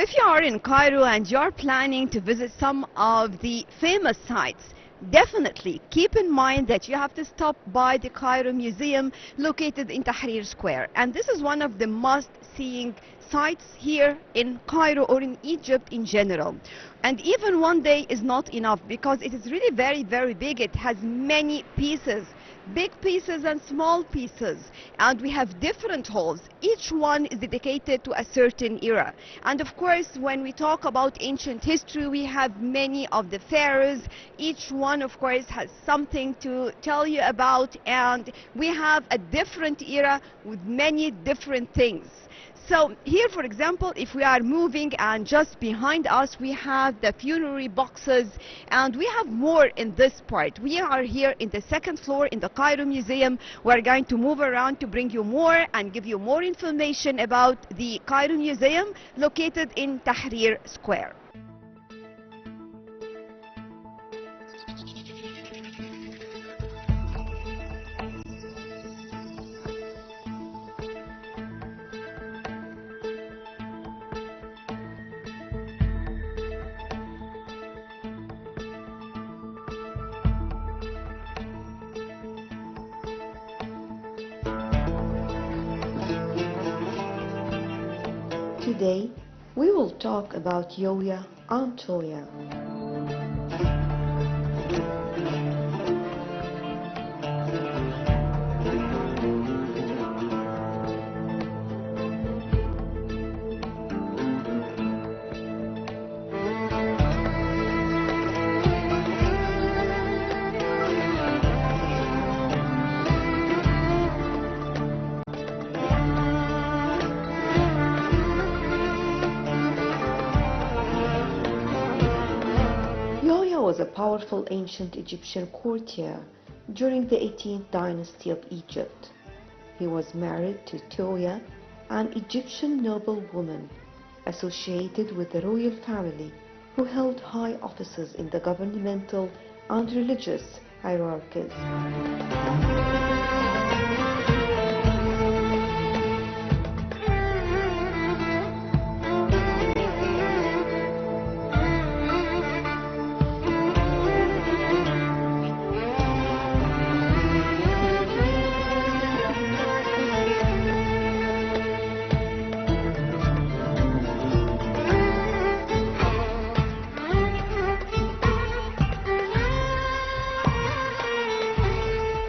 if you are in Cairo and you're planning to visit some of the famous sites, definitely keep in mind that you have to stop by the Cairo Museum located in Tahrir Square. And this is one of the must-seeing sites here in Cairo or in Egypt in general. And even one day is not enough because it is really very, very big. It has many pieces, big pieces and small pieces, and we have different halls. Each one is dedicated to a certain era. And of course, when we talk about ancient history, we have many of the pharaohs. Each one, of course, has something to tell you about, and we have a different era with many different things. So here, for example, if we are moving and just behind us, we have the funerary boxes, and we have more in this part. We are here in the second floor in the Cairo Museum. We're going to move around to bring you more and give you more information about the Cairo Museum located in Tahrir Square. Today, we will talk about Yoya Antoya. Was a powerful ancient Egyptian courtier during the 18th dynasty of Egypt. He was married to Toya, an Egyptian noblewoman associated with the royal family who held high offices in the governmental and religious hierarchies.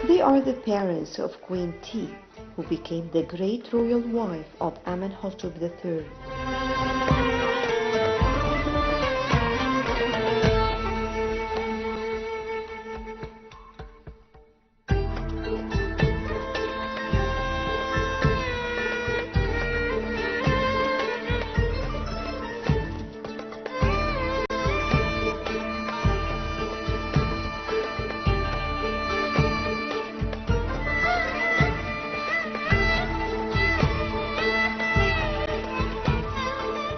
They are the parents of Queen T, who became the great royal wife of Amenhotep III.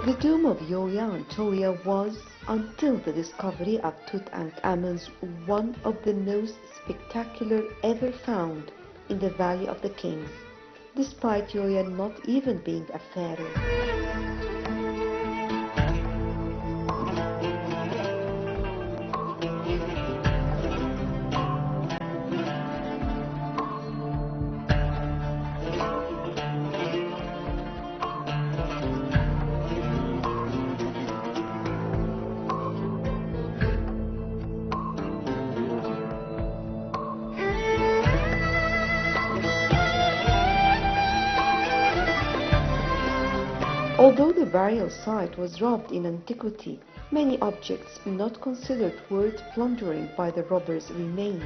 The tomb of Yoya Antoya was, until the discovery of Tutankhamun's, one of the most spectacular ever found in the Valley of the Kings, despite Yoya not even being a pharaoh. Although the burial site was robbed in antiquity, many objects not considered worth plundering by the robbers remained.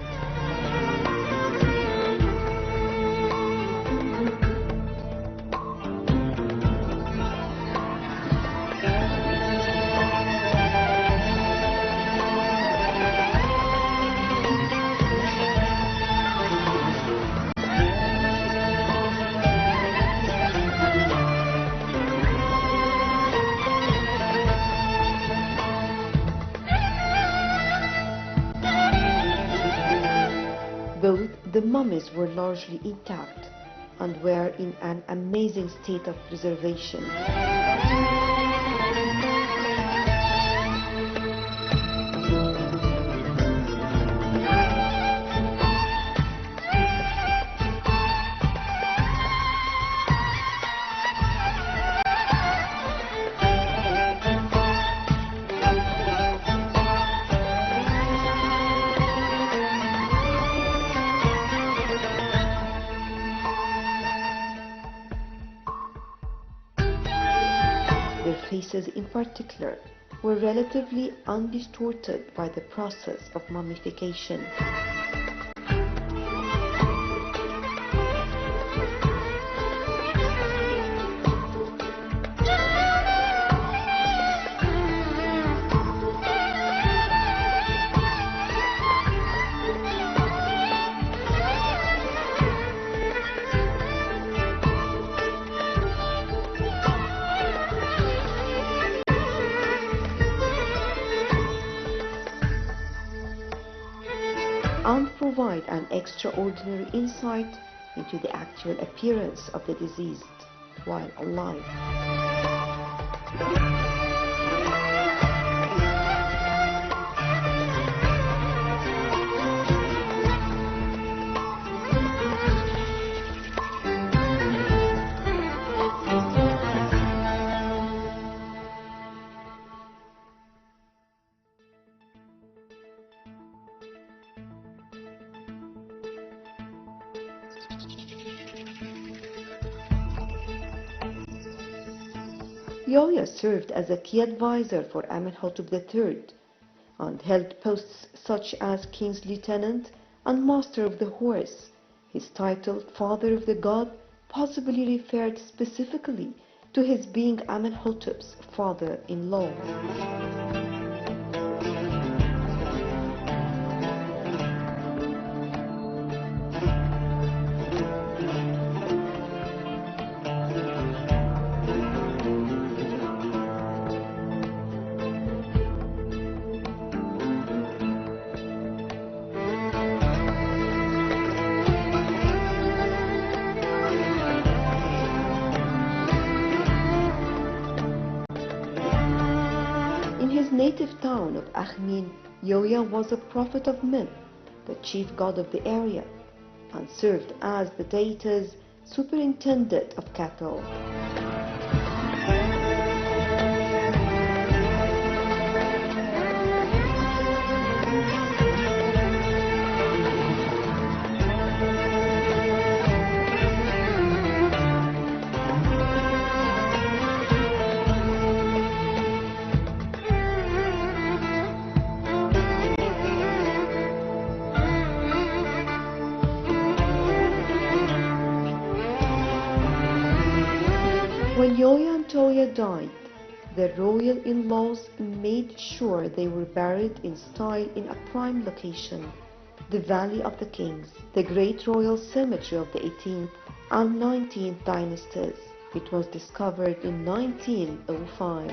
Both the mummies were largely intact and were in an amazing state of preservation. faces in particular were relatively undistorted by the process of mummification. And provide an extraordinary insight into the actual appearance of the deceased while alive. Yoya served as a key advisor for Amenhotep III and held posts such as King's Lieutenant and Master of the Horse. His title, Father of the God, possibly referred specifically to his being Amenhotep's father-in-law. In his native town of Akhmin, Yoya was a prophet of Min, the chief god of the area, and served as the deity's superintendent of cattle. When Yoya and Toya died, the royal in-laws made sure they were buried in style in a prime location, the Valley of the Kings, the great royal cemetery of the 18th and 19th dynasties. It was discovered in 1905.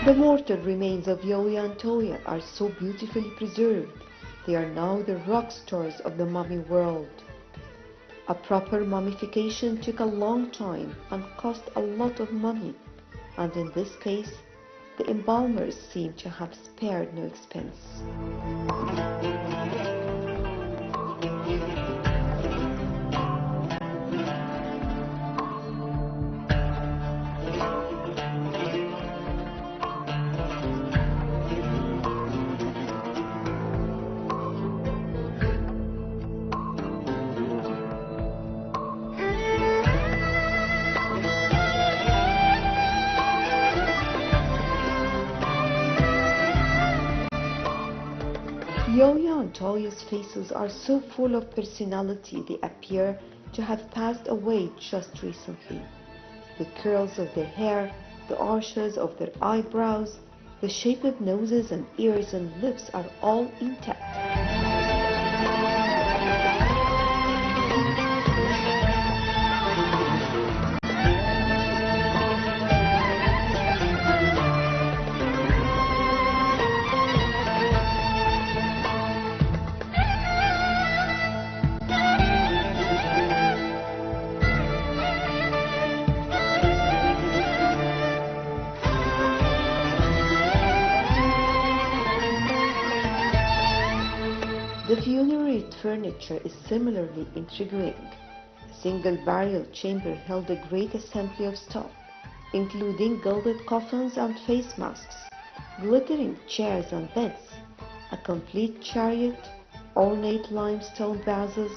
The mortal remains of Yoya and Toya are so beautifully preserved. They are now the rock stars of the mummy world. A proper mummification took a long time and cost a lot of money, and in this case, the embalmers seem to have spared no expense. Yoya and Toya's faces are so full of personality they appear to have passed away just recently. The curls of their hair, the arches of their eyebrows, the shape of noses and ears and lips are all intact. The funerary furniture is similarly intriguing. A single burial chamber held a great assembly of stuff, including gilded coffins and face masks, glittering chairs and beds, a complete chariot, ornate limestone vases,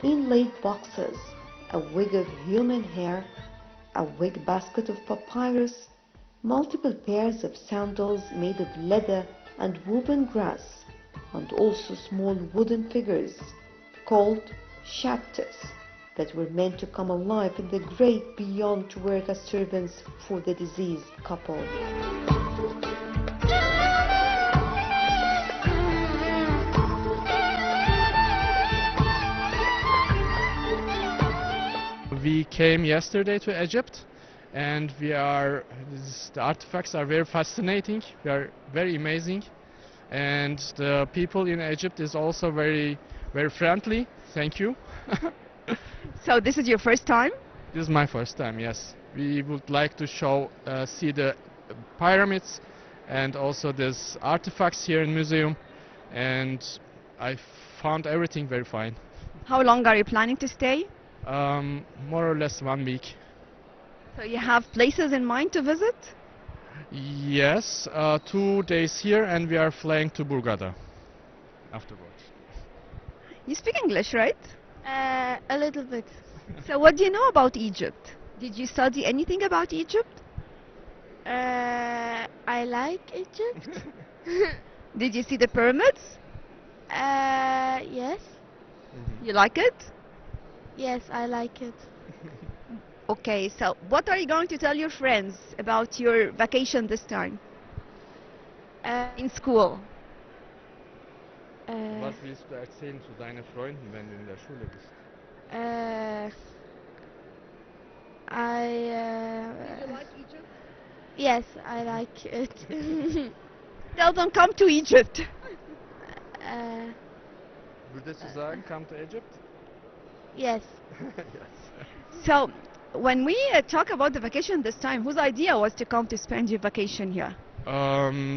inlaid boxes, a wig of human hair, a wig basket of papyrus, multiple pairs of sandals made of leather and woven grass, and also small wooden figures called shaptas that were meant to come alive in the great beyond to work as servants for the deceased couple. We came yesterday to Egypt, and the artifacts are very fascinating. They are very amazing, and the people in Egypt is also very, very friendly. Thank you. So this is your first time? This is my first time. Yes, we would like to see the pyramids, and also these artifacts here in museum, and I found everything very fine. How long are you planning to stay? More or less 1 week. So you have places in mind to visit? Yes, 2 days here, and we are flying to Burgada afterwards. You speak English, right? A little bit. So what do you know about Egypt? Did you study anything about Egypt? I like Egypt. Did you see the pyramids? Yes. You like it? Yes, I like it. Okay, so what are you going to tell your friends about your vacation this time in school? Was willst du erzählen zu deinen Freunden, wenn du in der Schule bist? like Egypt? Yes, I like it. Tell them come to Egypt. Würdest du sagen, come to Egypt? Yes. Yes. So when we talk about the vacation this time, whose idea was to come to spend your vacation here?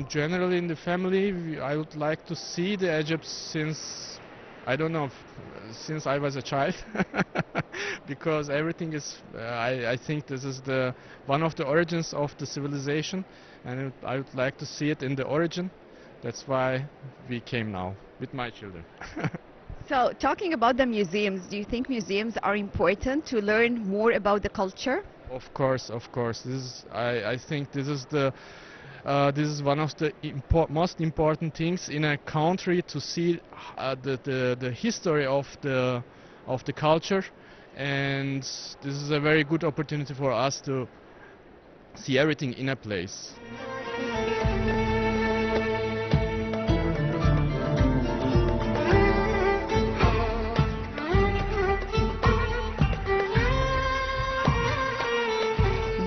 Generally in the family, I would like to see the Egypt since, I don't know, since I was a child, because everything is, I think this is one of the origins of the civilization, and I would like to see it in the origin. That's why we came now with my children. So talking about the museums, do you think museums are important to learn more about the culture? Of course, of course. I think this is one of the most important things in a country, to see the history of the culture, and this is a very good opportunity for us to see everything in a place.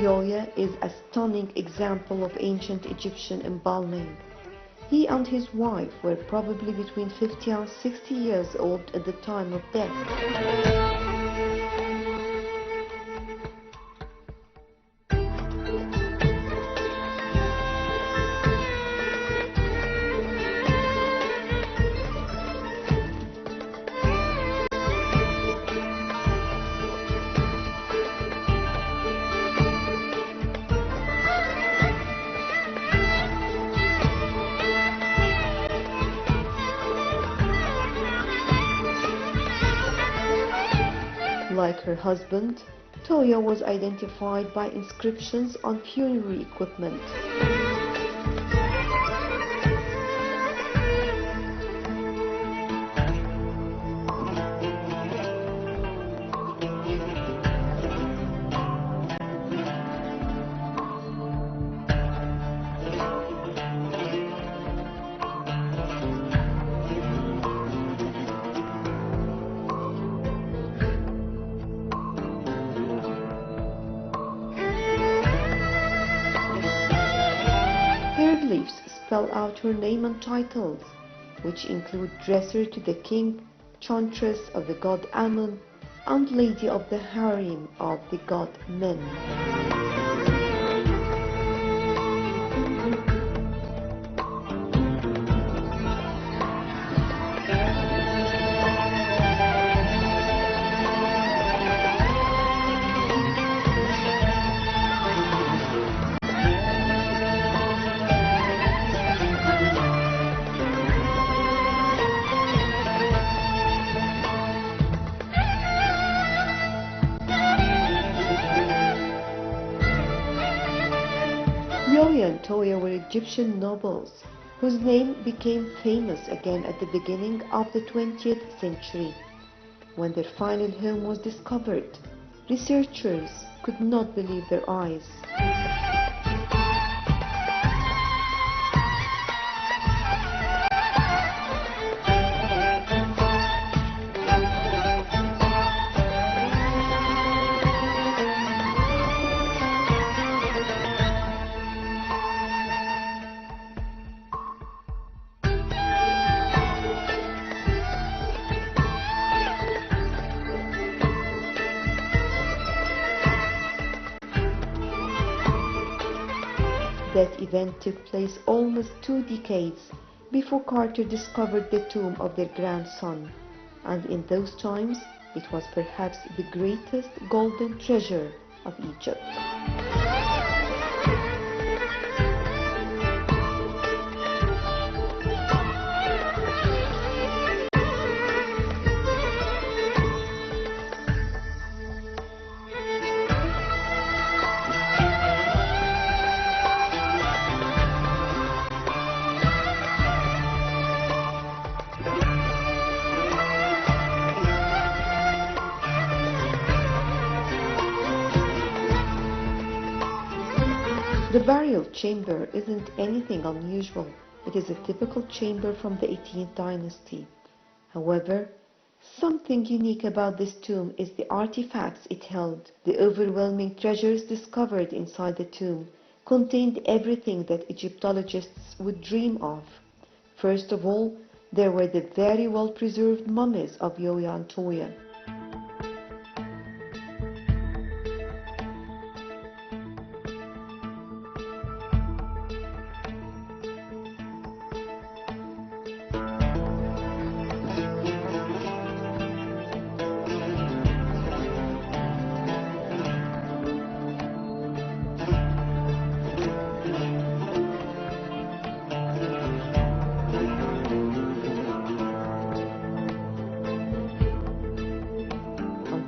Yoya is a stunning example of ancient Egyptian embalming. He and his wife were probably between 50 and 60 years old at the time of death. Like her husband, Toya was identified by inscriptions on funerary equipment. Leaves spell out her name and titles, which include dresser to the king, chantress of the god Amun, and lady of the harem of the god Men. Yoya and Toya were Egyptian nobles whose name became famous again at the beginning of the 20th century. When their final home was discovered, researchers could not believe their eyes. That event took place almost 2 decades before Carter discovered the tomb of their grandson, and in those times it was perhaps the greatest golden treasure of Egypt. The burial chamber isn't anything unusual. It is a typical chamber from the 18th dynasty. However, something unique about this tomb is the artifacts it held. The overwhelming treasures discovered inside the tomb contained everything that Egyptologists would dream of. First of all, there were the very well-preserved mummies of Yoya and Toya.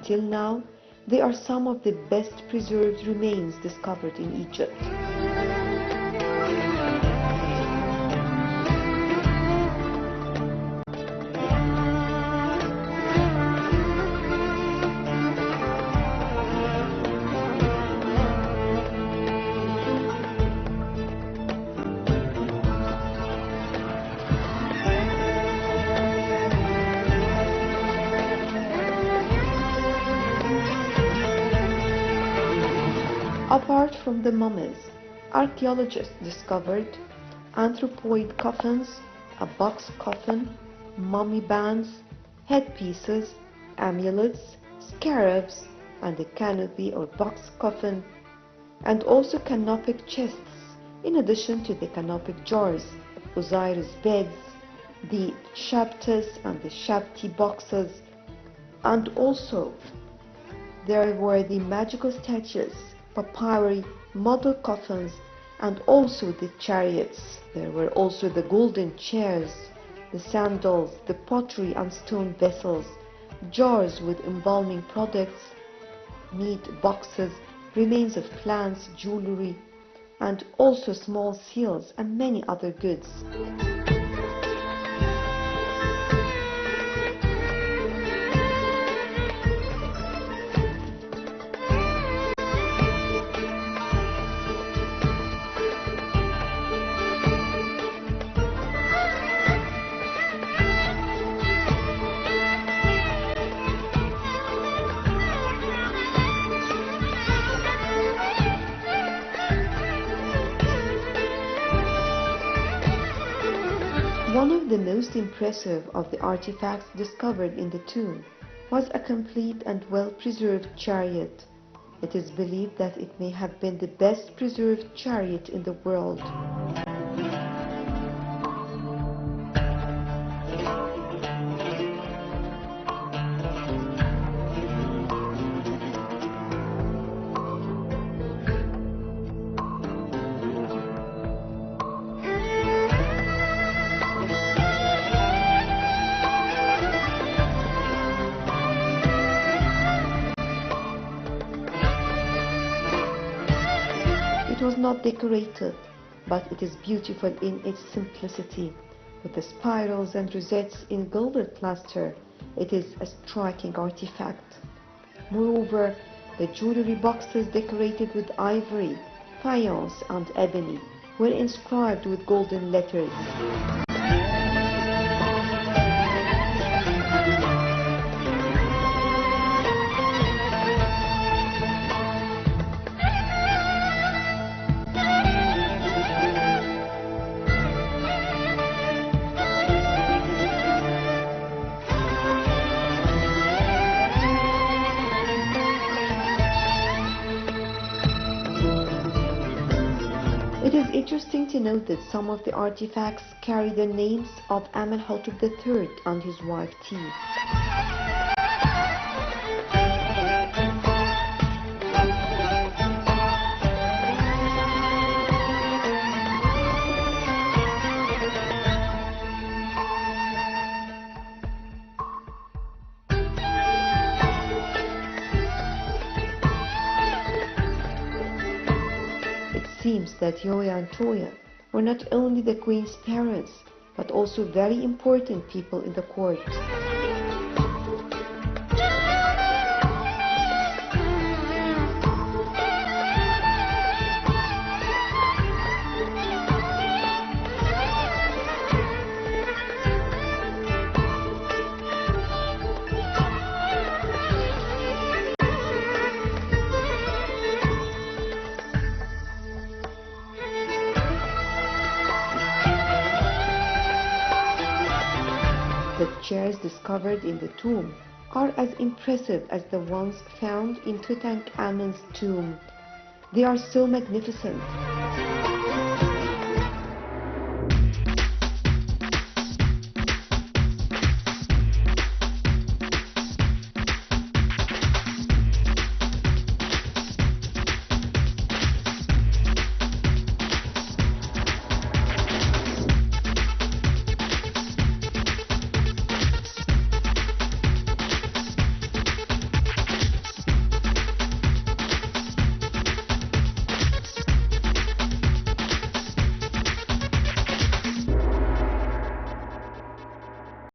Until now, they are some of the best preserved remains discovered in Egypt. Apart from the mummies, archaeologists discovered anthropoid coffins, a box coffin, mummy bands, headpieces, amulets, scarabs, and a canopy or box coffin, and also canopic chests, in addition to the canopic jars, Osiris beds, the shaptas and the shapti boxes, and also there were the magical statues, papyri, model coffins, and also the chariots. There were also the golden chairs, the sandals, the pottery and stone vessels, jars with embalming products, meat boxes, remains of plants, jewelry, and also small seals and many other goods. One of the most impressive of the artifacts discovered in the tomb was a complete and well-preserved chariot. It is believed that it may have been the best preserved chariot in the world. It was not decorated, but it is beautiful in its simplicity. With the spirals and rosettes in gilded plaster, it is a striking artifact. Moreover, the jewelry boxes decorated with ivory, faience and ebony were inscribed with golden letters. It is interesting to note that some of the artifacts carry the names of Amenhotep III and his wife Tea. It seems that Yoya and Toya were not only the queen's parents, but also very important people in the court. The chairs discovered in the tomb are as impressive as the ones found in Tutankhamun's tomb. They are so magnificent.